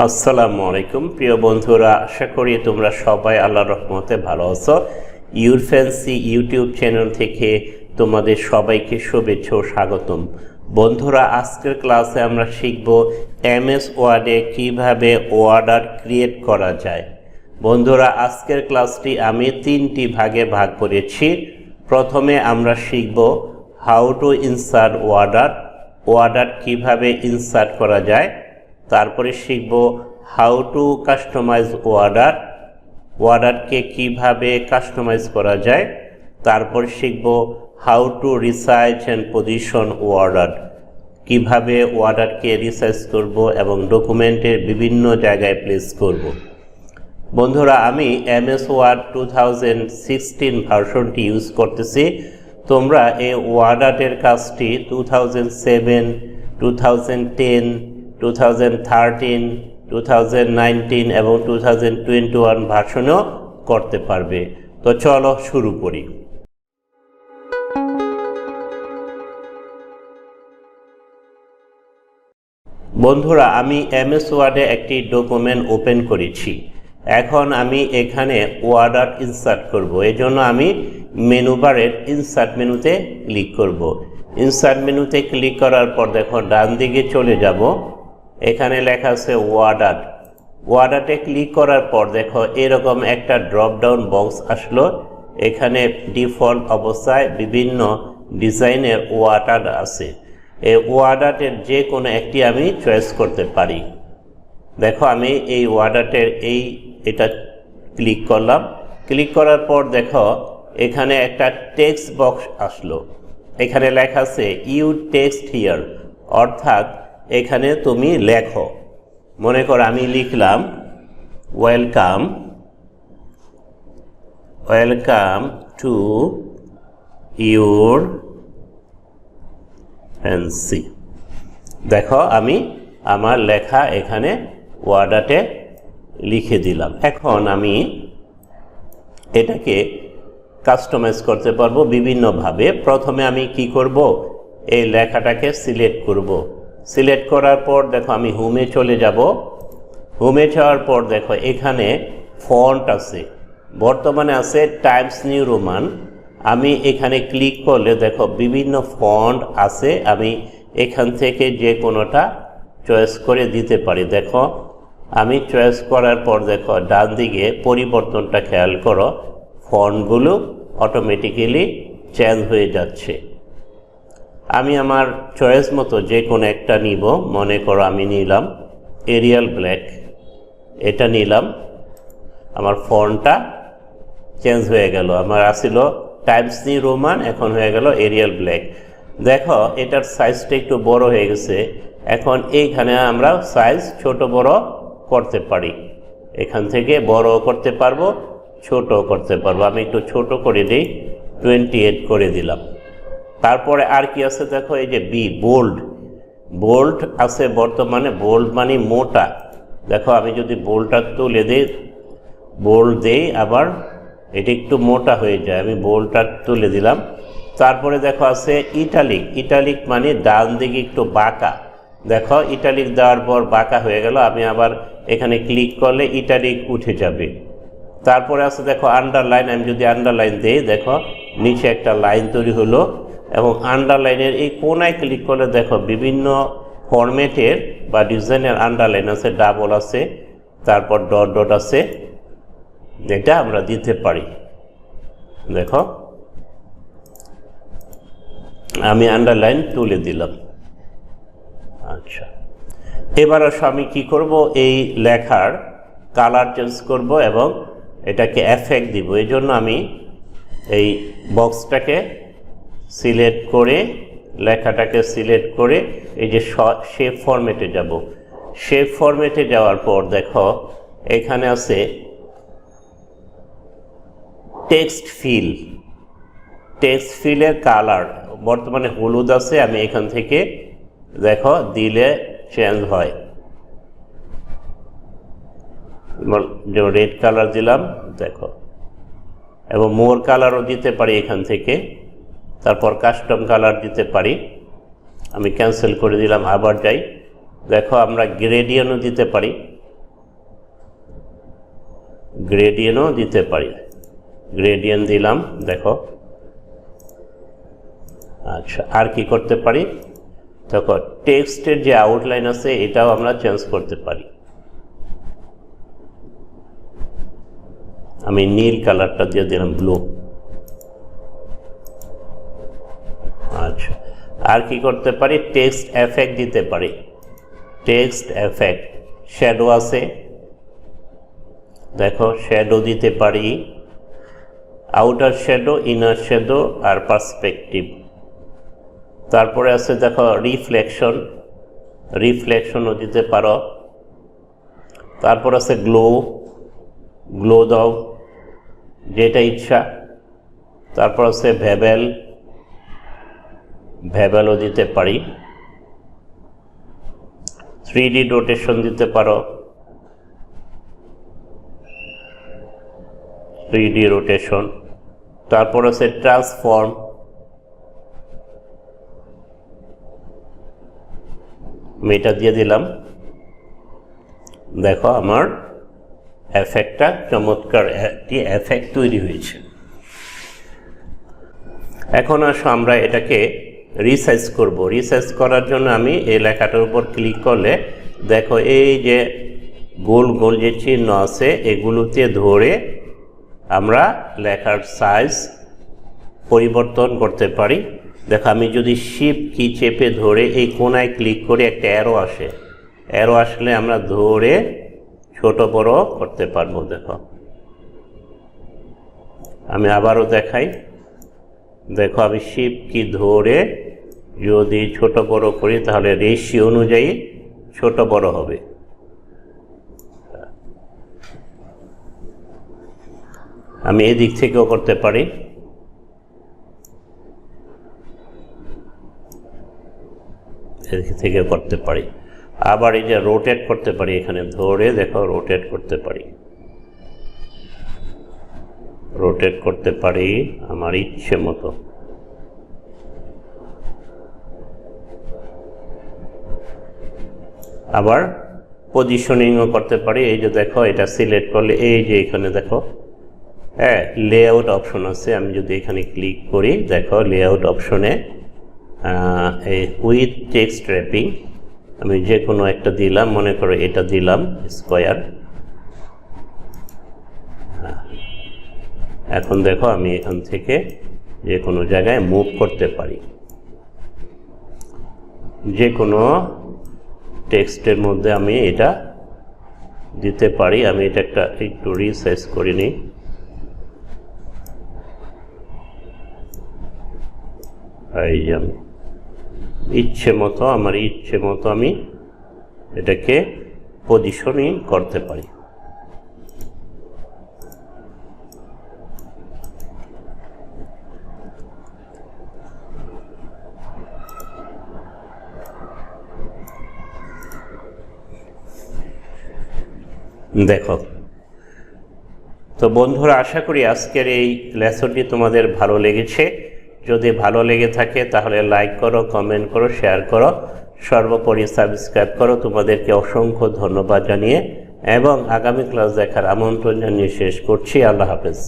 আসসালামু আলাইকুম প্রিয় বন্ধুরা, আশা করি তোমরা সবাই আল্লাহর রহমতে ভালো আছো। ইউরফ্যান্সি ইউটিউব চ্যানেল থেকে তোমাদের সবাইকে শুভেচ্ছা ও স্বাগতম। বন্ধুরা, আজকের ক্লাসে আমরা শিখব এমএস ওয়ার্ডে কিভাবে ওয়ার্ডার ক্রিয়েট করা যায়। বন্ধুরা, আজকের ক্লাসটি আমি 3টি ভাগে ভাগ করেছি। প্রথমে আমরা শিখব হাউ টু ইনসার্ট ওয়ার্ডার কিভাবে ইনসার্ট করা যায়। তারপরে শিখব হাউ টু কাস্টমাইজ ওয়ার্ডারকে কিভাবে কাস্টমাইজ করা যায়। তারপর শিখব how to resize and position border, কিভাবে ওয়ার্ডারকে রিসাইজ করব এবং ডকুমেন্টের বিভিন্ন জায়গায় প্লেস করব। বন্ধুরা, আমি এমএস ওয়ার্ড 2016 ভার্সনটি ইউজ করতেছি। তোমরা এই ওয়ার্ডারের কাজটি 2007, 2010, 2013, 2019 এবং 2021 ভার্সনেও করতে পারবে। তো চলো শুরু করি। বন্ধুরা, আমি এমএস ওয়ার্ডে একটি ডকুমেন্ট ওপেন করেছি। এখন আমি এখানে ওয়ার্ডার ইনসার্ট করব। এই জন্য আমি মেনু বারের ইনসার্ট মেনুতে ক্লিক করব। ইনসার্ট মেনুতে ক্লিক করার পর দেখো ডান দিকে চলে যাব। এখানে লেখা আছে ওয়ার্ডারে ক্লিক করার পর দেখো এরকম একটা ড্রপ ডাউন বক্স আসলো। এখানে ডিফল্ট অবস্থায় বিভিন্ন ডিজাইনের ওয়ার্ডার আছে। এই ওয়ার্ডারের যে কোনো একটি আমি চয়েস করতে পারি। দেখো আমি এই ওয়ার্ডারের এটা ক্লিক করলাম। ক্লিক করার পর দেখো এখানে একটা টেক্সট বক্স আসলো। এখানে লেখা আছে ইউ টেক্সট হিয়ার, অর্থাৎ এখানে তুমি লেখো। মনে করো আমি লিখলাম ওয়েলকাম টু ইউরফ্যান্সি। দেখো আমি আমার লেখা এখানে ওয়ার্ডারে লিখে দিলাম। এখন আমি এটাকে কাস্টমাইজ করতে পারবো বিভিন্নভাবে। প্রথমে আমি কি করব, এই লেখাটাকে সিলেক্ট করব। সিলেক্ট করার পর দেখো আমি হোমে চলে যাব। হোমে যাওয়ার পর দেখো এখানে ফন্ট আছে, বর্তমানে আছে টাইমস নিউ রোমান। আমি এখানে ক্লিক করলে দেখো বিভিন্ন ফন্ট আছে। আমি এখান থেকে যে কোনোটা চয়েস করে দিতে পারি। দেখো আমি চয়েস করার পর দেখো ডান দিকে পরিবর্তনটা খেয়াল করো, ফন্টগুলো অটোমেটিক্যালি চেঞ্জ হয়ে যাচ্ছে। আমি আমার চয়েস মতো যে কোনো একটা নিব। মনে করো আমি নিলাম এরিয়াল ব্ল্যাক, এটা নিলাম। আমার ফন্টটা চেঞ্জ হয়ে গেল। আমার আসছিল টাইমস নিউ রোমান, এখন হয়ে গেল এরিয়াল ব্ল্যাক। দেখো এটার সাইজটা একটু বড় হয়ে গেছে। এখন এইখানে আমরা সাইজ ছোট বড় করতে পারি। এখান থেকে বড় করতে পারবো, ছোট করতে পারবো। আমি একটু ছোট করে দিই, 28 করে দিলাম। তারপরে আর কি আছে দেখো, এই যে বোল্ড আছে বর্তমানে। বোল্ড মানে মোটা। দেখো আমি যদি বোল্ডটা তুলে দিই, বোল্ড দেই, আবার এটা একটু মোটা হয়ে যায়। আমি বোল্ডটা তুলে দিলাম। তারপরে দেখো আছে ইটালিক মানে ডান দিকে একটু বাঁকা। দেখো ইটালিক দেওয়ার পর বাঁকা হয়ে গেল। আমি আবার এখানে ক্লিক করলে ইটালিক উঠে যাবে। তারপরে আছে দেখো আন্ডারলাইন। আমি যদি আন্ডারলাইন দেই, দেখো নিচে একটা লাইন তৈরি হলো। এবং আন্ডারলাইনের এই কোনায় ক্লিক করলে দেখো বিভিন্ন ফরম্যাটের বা ডিজাইনের আন্ডারলাইন আছে, ডাবল আছে, তারপর ডট আছে। এটা আমরা দিতে পারি। দেখো আমি আন্ডারলাইন তুলে দিলাম। আচ্ছা, এবার আমি কি করব, এই লেখার কালার চেঞ্জ করব এবং এটাকে এফেক্ট দিব। এই জন্য আমি এই বক্সটাকে সিলেক্ট করে, লেখাটাকে সিলেক্ট করে এই যে শেপ ফরম্যাটে যাব। শেপ ফরম্যাটে যাওয়ার পর দেখো এখানে আছে টেক্সট ফিলের কালার বর্তমানে হলুদ আছে। আমি এখান থেকে দেখো দিলে চেঞ্জ হয়। যেমন রেড কালার দিলাম দেখো, এবং মোর কালারও দিতে পারি এখান থেকে। তারপর কাস্টম কালার দিতে পারি। আমি ক্যান্সেল করে দিলাম, আবার যাই। দেখো আমরা গ্রেডিয়েন্টও দিতে পারি। গ্রেডিয়েন্টও দিতে পারি, গ্রেডিয়েন্ট দিলাম দেখো। আচ্ছা, আর কি করতে পারি দেখো, টেক্সটের যে আউটলাইন আছে এটাও আমরা চেঞ্জ করতে পারি। আমি নীল কালারটা দিয়ে দিলাম, ব্লু। আচ্ছা, আর কি করতে পারি, টেক্সট এফেক্ট দিতে পারি। টেক্সট এফেক্ট, শ্যাডো আছে দেখো, শ্যাডো দিতে পারি, আউটার শ্যাডো, ইনার শ্যাডো আর পার্সপেক্টিভ। তারপরে আছে দেখো রিফ্লেকশন, রিফ্লেকশনও দিতে পারো। তারপর আছে গ্লো, গ্লো দাও যেটা ইচ্ছা। তারপর আছে ভেবেল, ভেবেলও দিতে পারি। 3D রোটেশন দিতে পারো, 3D রোটেশন। তারপর আছে ট্রান্সফর্ম, আমি এটা দিয়ে দিলাম। দেখো আমার এফেক্টটা, চমৎকার একটি এফেক্ট তৈরি হয়েছে। এখন আসো আমরা এটাকে রিসাইজ করব। রিসাইজ করার জন্য আমি এই লেখাটার উপর ক্লিক করলে দেখো এই যে গোল গোল যে চিহ্ন আছে এগুলোতে ধরে আমরা লেখার সাইজ পরিবর্তন করতে পারি। দেখো আমি যদি শিফট কি চেপে ধরে এই কোণায় ক্লিক করে একটা অ্যারো আসে, অ্যারো আসলে আমরা ধরে ছোট বড় করতে পারবো। দেখো আমি আবারও দেখাই, দেখো আমি শিফট কি ধরে যদি ছোট বড় করি তাহলে রেশিও অনুযায়ী ছোট বড় হবে। আমি এদিক থেকেও করতে পারি, এদিক থেকে করতে পারি। আবার এই যে রোটেট করতে পারি, এখানে ধরে দেখো রোটেট করতে পারি, রোটেট করতে পারি আমার ইচ্ছে মতো। আবার পজিশনিংও করতে পারি। এই যে দেখো এটা সিলেক্ট করলে এই যে এখানে দেখো হ্যাঁ লেআউট অপশন আছে, আমি যদি এখানে ক্লিক করি দেখো লেআউট অপশনে এই উইথ টেক্সট র্যাপিং আমি যে কোনো একটা দিলাম, মনে করো এটা দিলাম স্কোয়ার। এখন দেখো আমি এখান থেকে যে কোনো জায়গায় মুভ করতে পারি, যে কোনো টেক্সটের মধ্যে আমি এটা দিতে পারি। আমি এটা একটা একটু রিসাইজ করে নিই। এই যে আমি ইচ্ছে মতো, আমার ইচ্ছে মতো আমি এটাকে পজিশনিং করতে পারি। দেখো তো বন্ধুরা, আশা করি আজকের এই লেসনটি তোমাদের ভালো লেগেছে। যদি ভালো লেগে থাকে তাহলে লাইক করো, কমেন্ট করো, শেয়ার করো, সর্বোপরি সাবস্ক্রাইব করো। তোমাদেরকে অসংখ্য ধন্যবাদ জানিয়ে এবং আগামী ক্লাস দেখার আমন্ত্রণ জানিয়ে শেষ করছি। আল্লাহ হাফেজ।